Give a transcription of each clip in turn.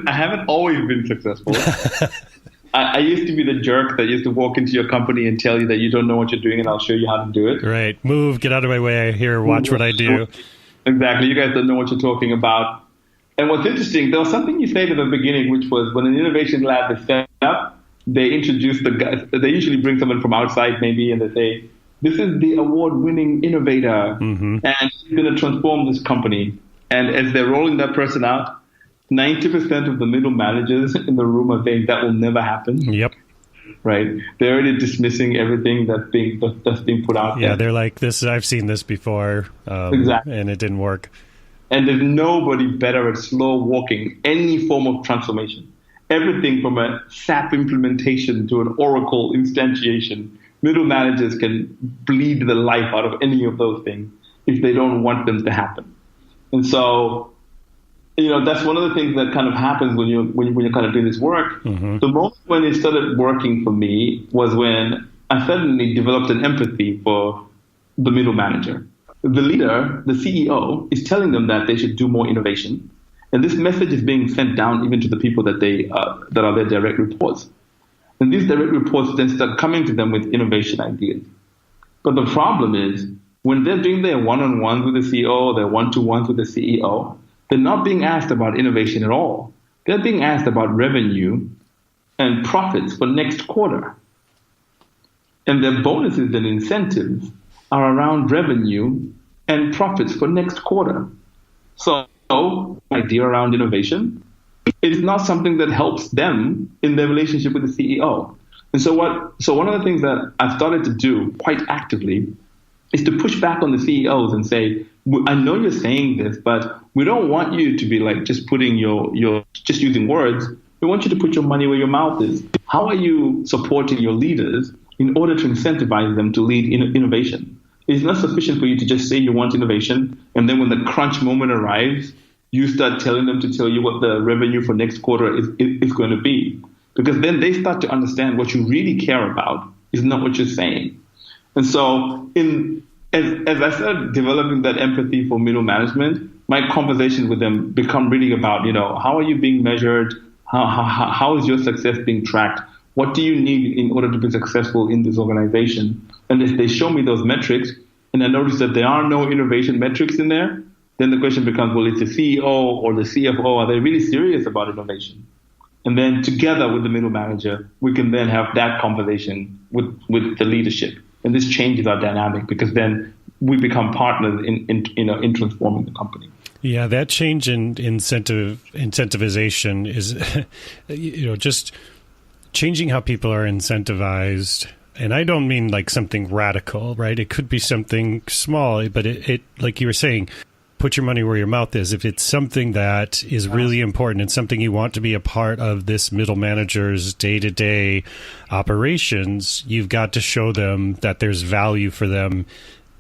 haven't always been successful. I used to be the jerk that used to walk into your company and tell you that you don't know what you're doing and I'll show you how to do it. Right. Move, get out of my way. Here, watch what I do. Exactly. You guys don't know what you're talking about. And what's interesting, there was something you said at the beginning, which was when an innovation lab is set up, they introduce the guys. They usually bring someone from outside maybe, and they say, this is the award-winning innovator, and he's going to transform this company. And as they're rolling that person out, 90% of the middle managers in the room are saying that will never happen. Yep. Right. They're already dismissing everything that's being put out there. Yeah, they're like, this. I've seen this before. Exactly. And it didn't work. And there's nobody better at slow walking any form of transformation. Everything from a SAP implementation to an Oracle instantiation. Middle managers can bleed the life out of any of those things if they don't want them to happen. And so, that's one of the things that kind of happens when you're kind of doing this work. The moment when it started working for me was when I suddenly developed an empathy for the middle manager. The leader, the CEO, is telling them that they should do more innovation. And this message is being sent down even to the people that that are their direct reports. And these direct reports then start coming to them with innovation ideas. But the problem is, when they're doing their one-on-ones with the CEO, their one-to-ones with the CEO, they're not being asked about innovation at all. They're being asked about revenue and profits for next quarter. And their bonuses and incentives are around revenue and profits for next quarter. So, idea around innovation, it is not something that helps them in their relationship with the CEO. And so one of the things that I've started to do quite actively is to push back on the CEOs and say, I know you're saying this, but we don't want you to be like just putting just using words. We want you to put your money where your mouth is. How are you supporting your leaders in order to incentivize them to lead innovation? It's not sufficient for you to just say you want innovation, and then when the crunch moment arrives, you start telling them to tell you what the revenue for next quarter is going to be. Because then they start to understand what you really care about is not what you're saying. And so as I started developing that empathy for middle management, my conversations with them become really about, how are you being measured? How is your success being tracked? What do you need in order to be successful in this organization? And if they show me those metrics, and I notice that there are no innovation metrics in there, then the question becomes, well, it's the CEO or the CFO, are they really serious about innovation? And then together with the middle manager, we can then have that conversation with the leadership. And this changes our dynamic because then we become partners in transforming the company. Yeah, that change in incentivization is, just changing how people are incentivized. And I don't mean like something radical, right? It could be something small, but it like you were saying, put your money where your mouth is. If it's something that is really important and something you want to be a part of this middle manager's day-to-day operations, you've got to show them that there's value for them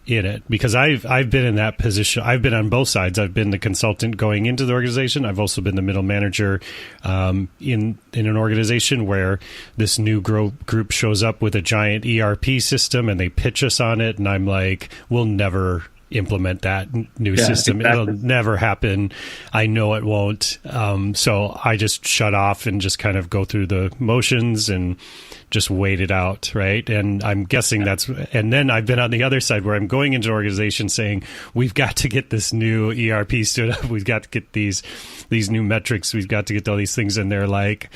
in it. Because I've been in that position. I've been on both sides. I've been the consultant going into the organization. I've also been the middle manager in an organization where this new group shows up with a giant ERP system and they pitch us on it. And I'm like, we'll never implement that new system. Exactly. It'll never happen. I know it won't. So I just shut off and just kind of go through the motions and just wait it out, right? And I'm guessing and then I've been on the other side where I'm going into an organization saying, we've got to get this new ERP stood up. We've got to get these new metrics. We've got to get all these things. And they're like,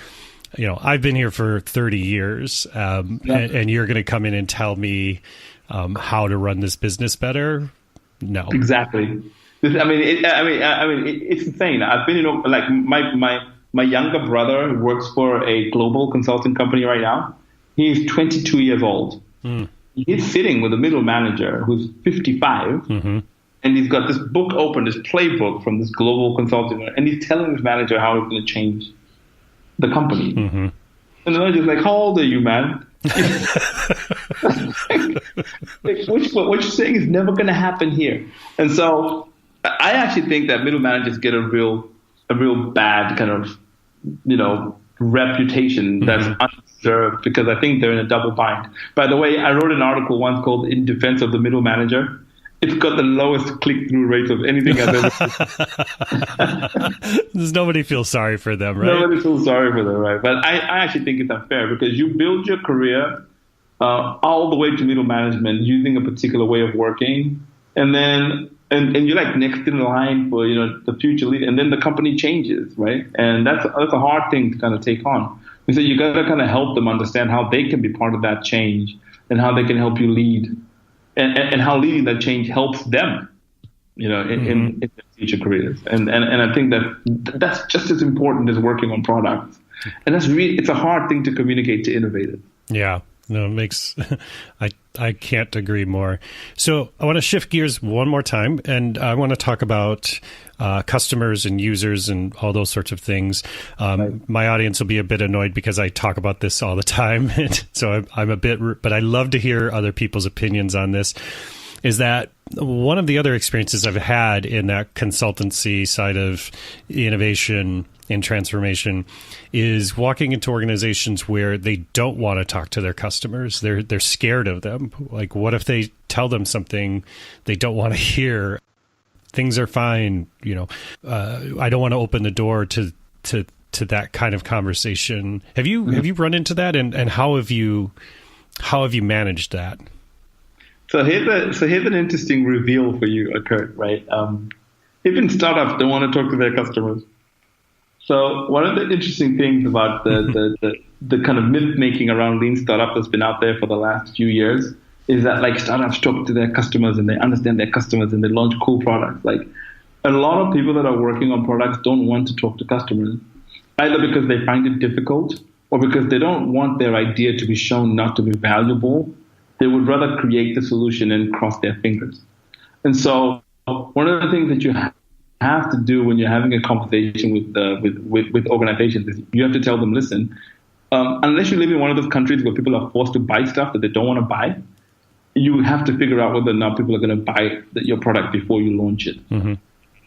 I've been here for 30 years and you're going to come in and tell me how to run this business better. No, exactly. It's insane. I've been like my younger brother works for a global consulting company right now. He's 22 years old. He's sitting with a middle manager who's 55, and he's got this book open, this playbook from this global consulting, and he's telling his manager how he's going to change the company. And the manager's like, "How old are you, man?" What you're saying is never going to happen here. And so I actually think that middle managers get a real bad kind of, reputation that's undeserved because I think they're in a double bind. By the way, I wrote an article once called In Defense of the Middle Manager. it's got the lowest click-through rate of anything I've ever seen. There's nobody feels sorry for them, right? Nobody feels sorry for them, right? But I actually think it's unfair because you build your career all the way to middle management using a particular way of working, and then and you're like next in line for the future leader, and then the company changes, right? And that's a hard thing to kind of take on. And so you got to kind of help them understand how they can be part of that change and how they can help you lead, and how leading that change helps them, in their future careers. And I think that's just as important as working on products. And it's a hard thing to communicate to innovators. Yeah. No, it makes I can't agree more. So I want to shift gears one more time, and I want to talk about customers and users and all those sorts of things. Right. My audience will be a bit annoyed because I talk about this all the time, and so I'm a bit. But I love to hear other people's opinions on this. Is that one of the other experiences I've had in that consultancy side of innovation and transformation is walking into organizations where they don't want to talk to their customers. They're scared of them. Like, what if they tell them something they don't want to hear? Things are fine. I don't want to open the door to that kind of conversation. Have you run into that, and how have you managed that? So here's an interesting reveal for you, Kurt, right? Even startups don't want to talk to their customers. So one of the interesting things about the kind of myth making around lean startup that's been out there for the last few years is that like startups talk to their customers and they understand their customers and they launch cool products. Like a lot of people that are working on products don't want to talk to customers, either because they find it difficult or because they don't want their idea to be shown not to be valuable. They would rather create the solution and cross their fingers. And so one of the things that you have to do when you're having a conversation with organizations is you have to tell them, listen, unless you live in one of those countries where people are forced to buy stuff that they don't want to buy, you have to figure out whether or not people are going to buy your product before you launch it. Mm-hmm.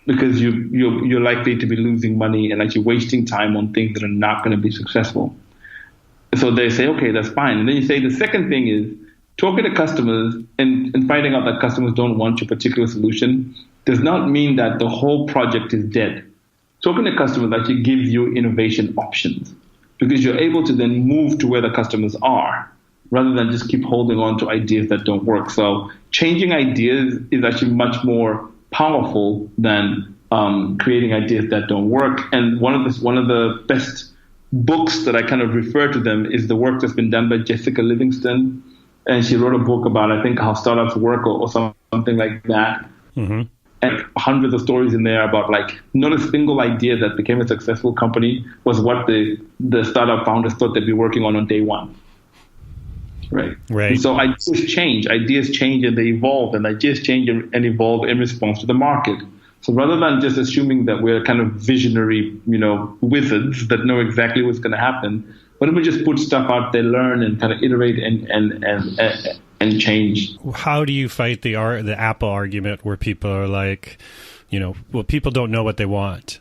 Because you're likely to be losing money and actually wasting time on things that are not going to be successful. So they say, okay, that's fine. And then you say the second thing is, talking to customers and finding out that customers don't want your particular solution does not mean that the whole project is dead. Talking to customers actually gives you innovation options because you're able to then move to where the customers are rather than just keep holding on to ideas that don't work. So changing ideas is actually much more powerful than creating ideas that don't work. And one of the best books that I kind of refer to them is the work that's been done by Jessica Livingston. And she wrote a book about, I think, how startups work or something like that. Mm-hmm. And hundreds of stories in there about like not a single idea that became a successful company was what the startup founders thought they'd be working on day one. Right. And so ideas change and they evolve, and ideas change and evolve in response to the market. So rather than just assuming that we're kind of visionary, wizards that know exactly what's going to happen, why don't we just put stuff out there, learn, and kind of iterate and change? How do you fight the Apple argument where people are like, people don't know what they want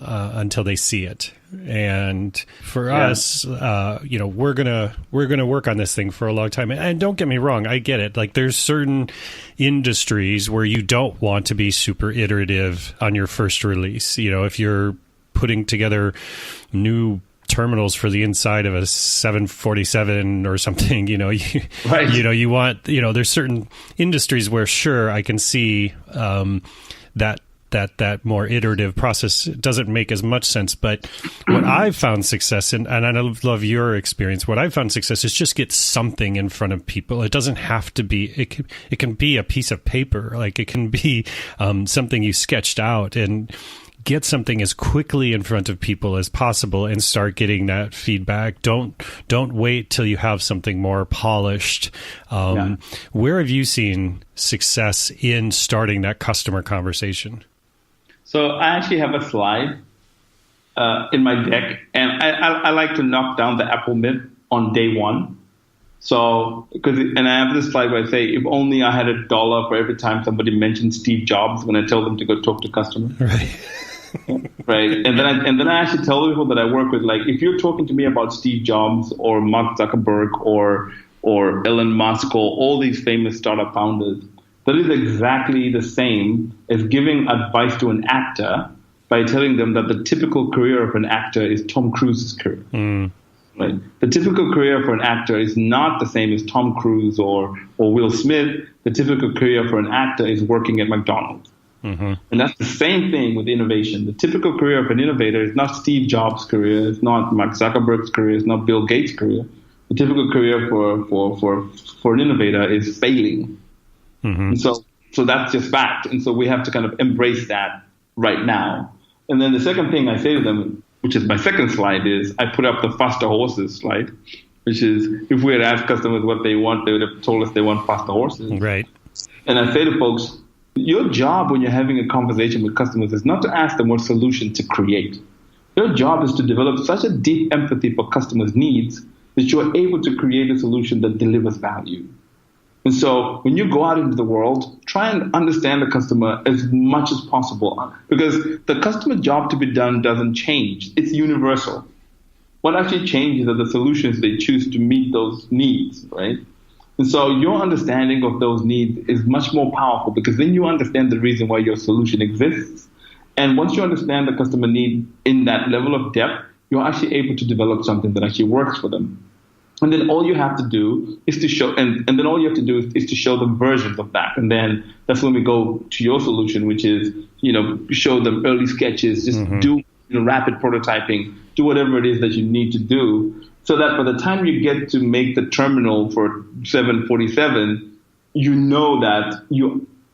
until they see it, and for us, we're gonna work on this thing for a long time. And don't get me wrong, I get it. Like there's certain industries where you don't want to be super iterative on your first release. If you're putting together new terminals for the inside of a 747 or something, you want, there's certain industries where sure, I can see that more iterative process doesn't make as much sense. But what I've found success in, and I love your experience, what I've found success is just get something in front of people. It doesn't have to be, it can be a piece of paper. Like it can be something you sketched out, and get something as quickly in front of people as possible and start getting that feedback. Don't wait till you have something more polished. Where have you seen success in starting that customer conversation? So I actually have a slide in my deck, and I like to knock down the Apple myth on day one. So, and I have this slide where I say, if only I had $1 for every time somebody mentioned Steve Jobs when I tell them to go talk to customers. Right. Right. And then I actually tell people that I work with, like, if you're talking to me about Steve Jobs or Mark Zuckerberg or Elon Musk or all these famous startup founders, That is exactly the same as giving advice to an actor by telling them that the typical career of an actor is Tom Cruise's career. Right? The typical career for an actor is not the same as Tom Cruise or Will Smith. The typical career for an actor is working at McDonald's. And that's the same thing with innovation. The typical career of an innovator is not Steve Jobs' career, it's not Mark Zuckerberg's career, it's not Bill Gates' career. The typical career for an innovator is failing. And so that's just fact. And so we have to kind of embrace that right now. And then the second thing I say to them, which is my second slide, is I put up the faster horses slide, which is if we had asked customers what they want, they would have told us they want faster horses. Right. And I say to folks, your job when you're having a conversation with customers is not to ask them what solution to create. Your job is to develop such a deep empathy for customers' needs that you're able to create a solution that delivers value. And so when you go out into the world, try and understand the customer as much as possible, because the customer job to be done doesn't change. It's universal. What actually changes are the solutions they choose to meet those needs, right? And so your understanding of those needs is much more powerful, because then you understand the reason why your solution exists. And once you understand the customer need in that level of depth, you're actually able to develop something that actually works for them. And then all you have to do is to show, and then all you have to do is to show them versions of that. And then that's when we go to your solution, which is, show them early sketches, just do rapid prototyping, do whatever it is that you need to do, so that by the time you get to make the terminal for 747, you know that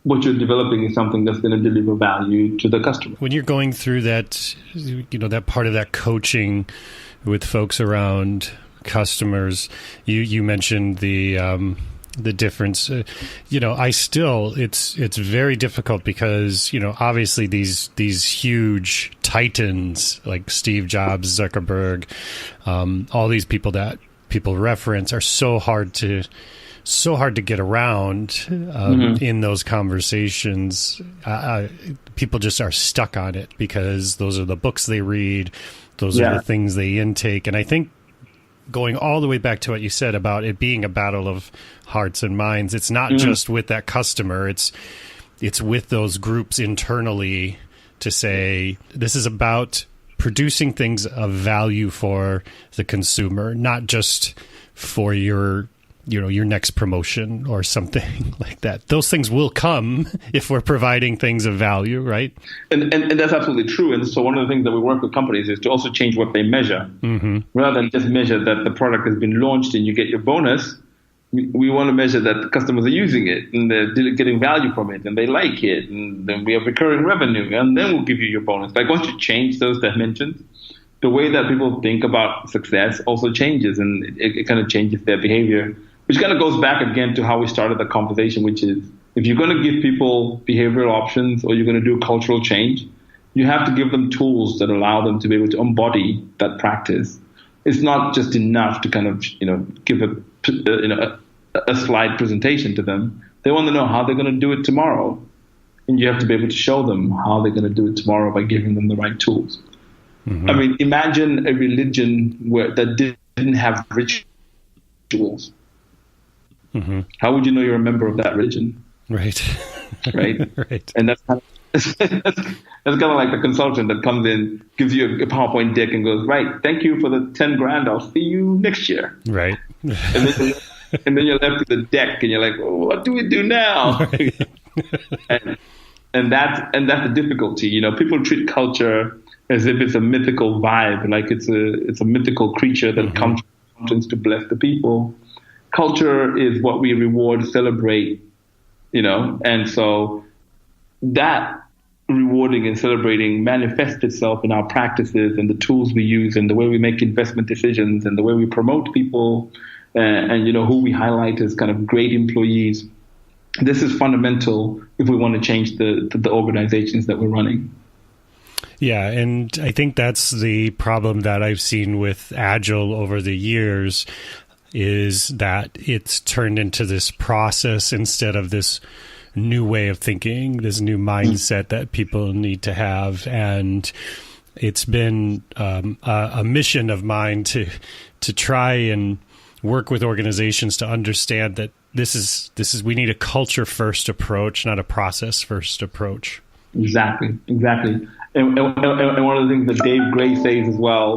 what you're developing is something that's going to deliver value to the customer. When you're going through that, that part of that coaching with folks around customers, you mentioned the difference. I still, it's very difficult because obviously these huge titans like Steve Jobs, Zuckerberg, all these people that people reference are so hard to get around in those conversations. People just are stuck on it because those are the books they read, those are the things they intake, and I think, going all the way back to what you said about it being a battle of hearts and minds, it's not just with that customer, it's with those groups internally to say, this is about producing things of value for the consumer, not just for your next promotion or something like that. Those things will come if we're providing things of value, right? And that's absolutely true. And so one of the things that we work with companies is to also change what they measure. Rather than just measure that the product has been launched and you get your bonus, we want to measure that the customers are using it and they're getting value from it and they like it, and then we have recurring revenue, and then we'll give you your bonus. Like, once you change those dimensions, the way that people think about success also changes, and it kind of changes their behavior. Which kind of goes back again to how we started the conversation, which is, if you're going to give people behavioral options or you're going to do cultural change, you have to give them tools that allow them to be able to embody that practice. It's not just enough to kind of, give a slide presentation to them. They want to know how they're going to do it tomorrow. And you have to be able to show them how they're going to do it tomorrow by giving them the right tools. I mean, imagine a religion that didn't have rituals. How would you know you're a member of that religion? Right. Right. And that's kind of like the consultant that comes in, gives you a PowerPoint deck and goes, right, thank you for the $10,000. I'll see you next year. Right. And then you're left with the deck and you're like, well, what do we do now? Right. and that's the difficulty. People treat culture as if it's a mythical vibe, like it's a mythical creature that comes from mountains to bless the people. Culture is what we reward, celebrate, and so that rewarding and celebrating manifests itself in our practices and the tools we use and the way we make investment decisions and the way we promote people and who we highlight as kind of great employees. This is fundamental if we want to change the organizations that we're running. Yeah, and I think that's the problem that I've seen with Agile over the years, is that it's turned into this process instead of this new way of thinking, this new mindset that people need to have. And it's been a mission of mine to try and work with organizations to understand that this is we need a culture first approach, not a process first approach. Exactly. And one of the things that Dave Gray says as well